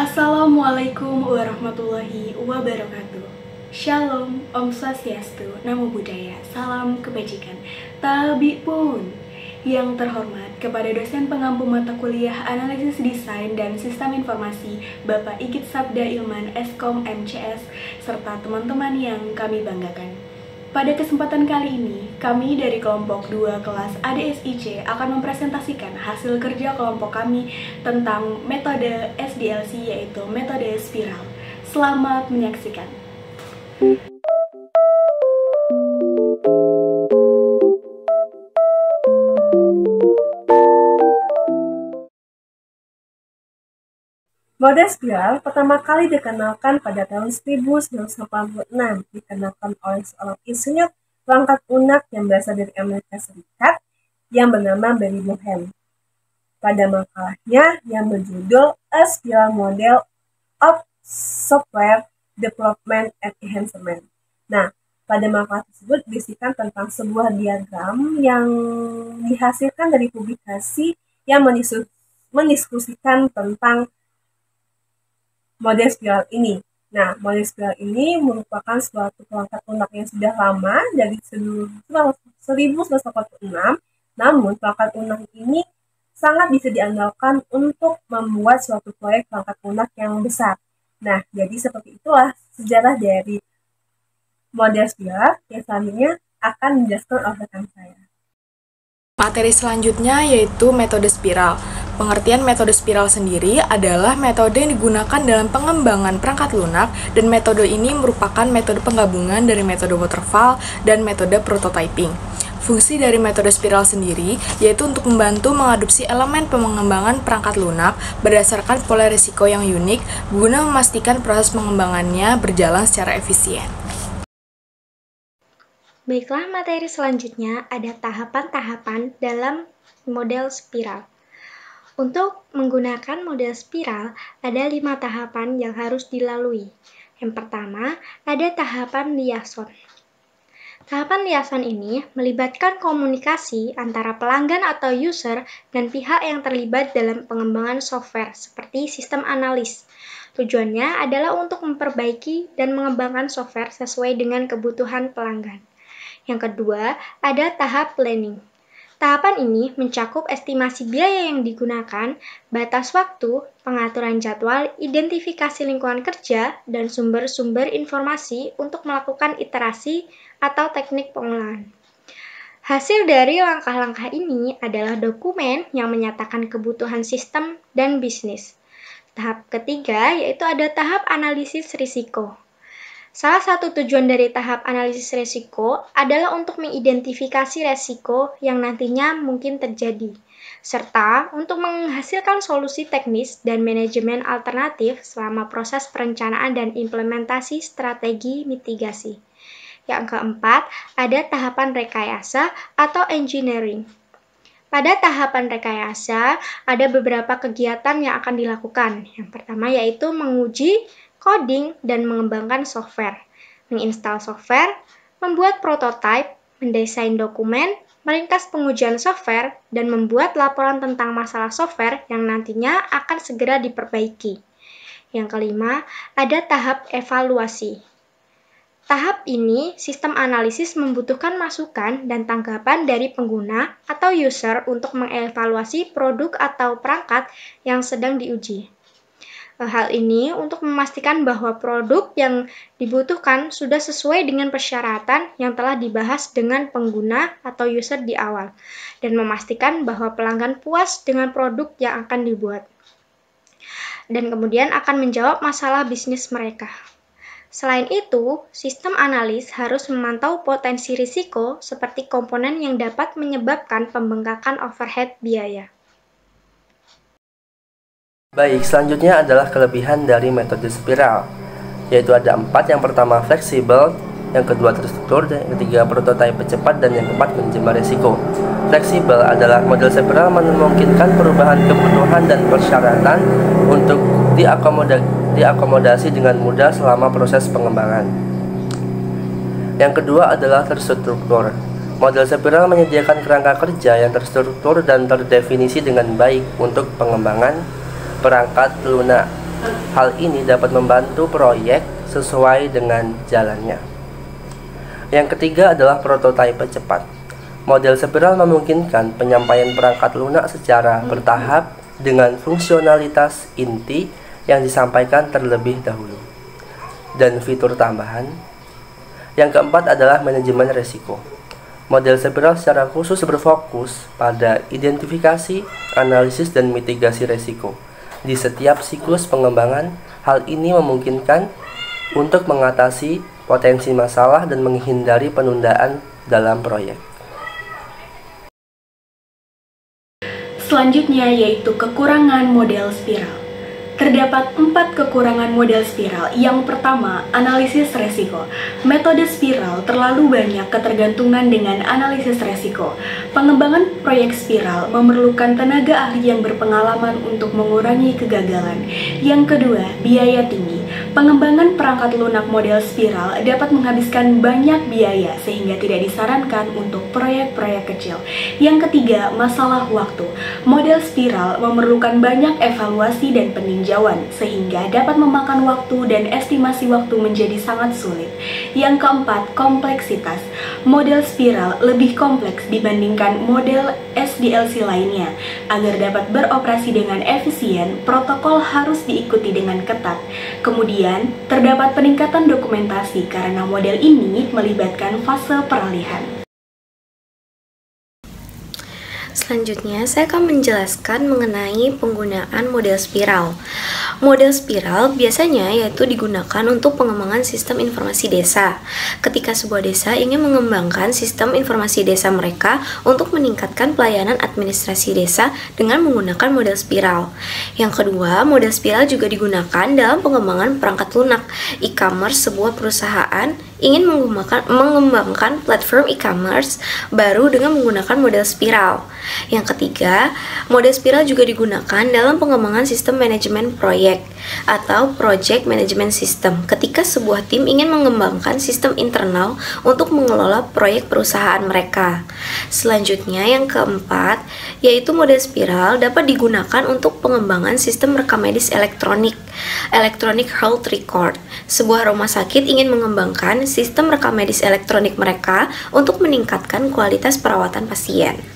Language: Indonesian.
Assalamualaikum warahmatullahi wabarakatuh. Shalom, Om Swastiastu, Namo Buddhaya, salam kebajikan. Tabi pun. Yang terhormat kepada dosen pengampu mata kuliah Analisis Desain dan Sistem Informasi Bapak Igit Sabda Ilman Eskom MCS serta teman-teman yang kami banggakan. Pada kesempatan kali ini, kami dari kelompok 2 kelas ADSIC akan mempresentasikan hasil kerja kelompok kami tentang metode SDLC, yaitu metode spiral. Selamat menyaksikan. Model spiral pertama kali dikenalkan pada tahun 1986, dikenakan oleh seorang insinyur perangkat lunak yang berasal dari Amerika Serikat yang bernama Barry Boehm. Pada makalahnya yang berjudul A Spiral Model of Software Development and Enhancement. Nah, pada makalah tersebut berisikan tentang sebuah diagram yang dihasilkan dari publikasi yang mendiskusikan tentang model spiral ini. Nah, model spiral ini merupakan suatu perangkat lunak yang sudah lama dari 1946, namun perangkat lunak ini sangat bisa diandalkan untuk membuat suatu proyek perangkat lunak yang besar. Nah, jadi seperti itulah sejarah dari model spiral yang selanjutnya akan dijelaskan oleh rekan saya. Materi selanjutnya yaitu metode spiral. Pengertian metode spiral sendiri adalah metode yang digunakan dalam pengembangan perangkat lunak, dan metode ini merupakan metode penggabungan dari metode waterfall dan metode prototyping. Fungsi dari metode spiral sendiri yaitu untuk membantu mengadopsi elemen pengembangan perangkat lunak berdasarkan pola risiko yang unik guna memastikan proses pengembangannya berjalan secara efisien. Baiklah, materi selanjutnya ada tahapan-tahapan dalam model spiral. Untuk menggunakan model spiral, ada 5 tahapan yang harus dilalui. Yang pertama, ada tahapan liaison. Tahapan liaison ini melibatkan komunikasi antara pelanggan atau user dan pihak yang terlibat dalam pengembangan software, seperti sistem analis. Tujuannya adalah untuk memperbaiki dan mengembangkan software sesuai dengan kebutuhan pelanggan. Yang kedua, ada tahap planning. Tahapan ini mencakup estimasi biaya yang digunakan, batas waktu, pengaturan jadwal, identifikasi lingkungan kerja, dan sumber-sumber informasi untuk melakukan iterasi atau teknik pengolahan. Hasil dari langkah-langkah ini adalah dokumen yang menyatakan kebutuhan sistem dan bisnis. Tahap ketiga yaitu ada tahap analisis risiko. Salah satu tujuan dari tahap analisis risiko adalah untuk mengidentifikasi risiko yang nantinya mungkin terjadi, serta untuk menghasilkan solusi teknis dan manajemen alternatif selama proses perencanaan dan implementasi strategi mitigasi. Yang keempat, ada tahapan rekayasa atau engineering. Pada tahapan rekayasa, ada beberapa kegiatan yang akan dilakukan. Yang pertama yaitu menguji, coding, dan mengembangkan software, menginstal software, membuat prototipe, mendesain dokumen, meringkas pengujian software, dan membuat laporan tentang masalah software yang nantinya akan segera diperbaiki. Yang kelima, ada tahap evaluasi. Tahap ini, sistem analisis membutuhkan masukan dan tanggapan dari pengguna atau user untuk mengevaluasi produk atau perangkat yang sedang diuji. Hal ini untuk memastikan bahwa produk yang dibutuhkan sudah sesuai dengan persyaratan yang telah dibahas dengan pengguna atau user di awal, dan memastikan bahwa pelanggan puas dengan produk yang akan dibuat, dan kemudian akan menjawab masalah bisnis mereka. Selain itu, sistem analis harus memantau potensi risiko seperti komponen yang dapat menyebabkan pembengkakan overhead biaya. Baik, selanjutnya adalah kelebihan dari metode spiral, yaitu ada 4. Yang pertama fleksibel, yang kedua terstruktur, yang ketiga prototipe cepat, dan yang keempat manajemen risiko. Fleksibel adalah model spiral memungkinkan perubahan kebutuhan dan persyaratan untuk diakomodasi dengan mudah selama proses pengembangan. Yang kedua adalah terstruktur. Model spiral menyediakan kerangka kerja yang terstruktur dan terdefinisi dengan baik untuk pengembangan perangkat lunak Hal ini dapat membantu proyek sesuai dengan jalannya. Yang ketiga adalah prototipe cepat. Model spiral memungkinkan penyampaian perangkat lunak secara bertahap dengan fungsionalitas inti yang disampaikan terlebih dahulu dan fitur tambahan. Yang keempat adalah manajemen risiko. Model spiral secara khusus berfokus pada identifikasi, analisis, dan mitigasi risiko. Di setiap siklus pengembangan, hal ini memungkinkan untuk mengatasi potensi masalah dan menghindari penundaan dalam proyek. Selanjutnya yaitu kekurangan model spiral. Terdapat 4 kekurangan model spiral. Yang pertama, analisis resiko. Metode spiral terlalu banyak ketergantungan dengan analisis resiko. Pengembangan proyek spiral memerlukan tenaga ahli yang berpengalaman untuk mengurangi kegagalan. Yang kedua, biaya tinggi. Pengembangan perangkat lunak model spiral dapat menghabiskan banyak biaya sehingga tidak disarankan untuk proyek-proyek kecil. Yang ketiga, masalah waktu. Model spiral memerlukan banyak evaluasi dan peninjauan sehingga dapat memakan waktu dan estimasi waktu menjadi sangat sulit. Yang keempat, kompleksitas. Model spiral lebih kompleks dibandingkan model SDLC lainnya. Agar dapat beroperasi dengan efisien, protokol harus diikuti dengan ketat. Kemudian, terdapat peningkatan dokumentasi karena model ini melibatkan fase peralihan. Selanjutnya, saya akan menjelaskan mengenai penggunaan model spiral. Model spiral biasanya yaitu digunakan untuk pengembangan sistem informasi desa. Ketika sebuah desa ingin mengembangkan sistem informasi desa mereka untuk meningkatkan pelayanan administrasi desa dengan menggunakan model spiral. Yang kedua, model spiral juga digunakan dalam pengembangan perangkat lunak. E-commerce sebuah perusahaan ingin mengembangkan platform e-commerce baru dengan menggunakan model spiral. Yang ketiga, model spiral juga digunakan dalam pengembangan sistem manajemen proyek atau project management system ketika sebuah tim ingin mengembangkan sistem internal untuk mengelola proyek perusahaan mereka. Selanjutnya, yang keempat, yaitu model spiral dapat digunakan untuk pengembangan sistem rekam medis elektronik, electronic health record. Sebuah rumah sakit ingin mengembangkan sistem rekam medis elektronik mereka untuk meningkatkan kualitas perawatan pasien.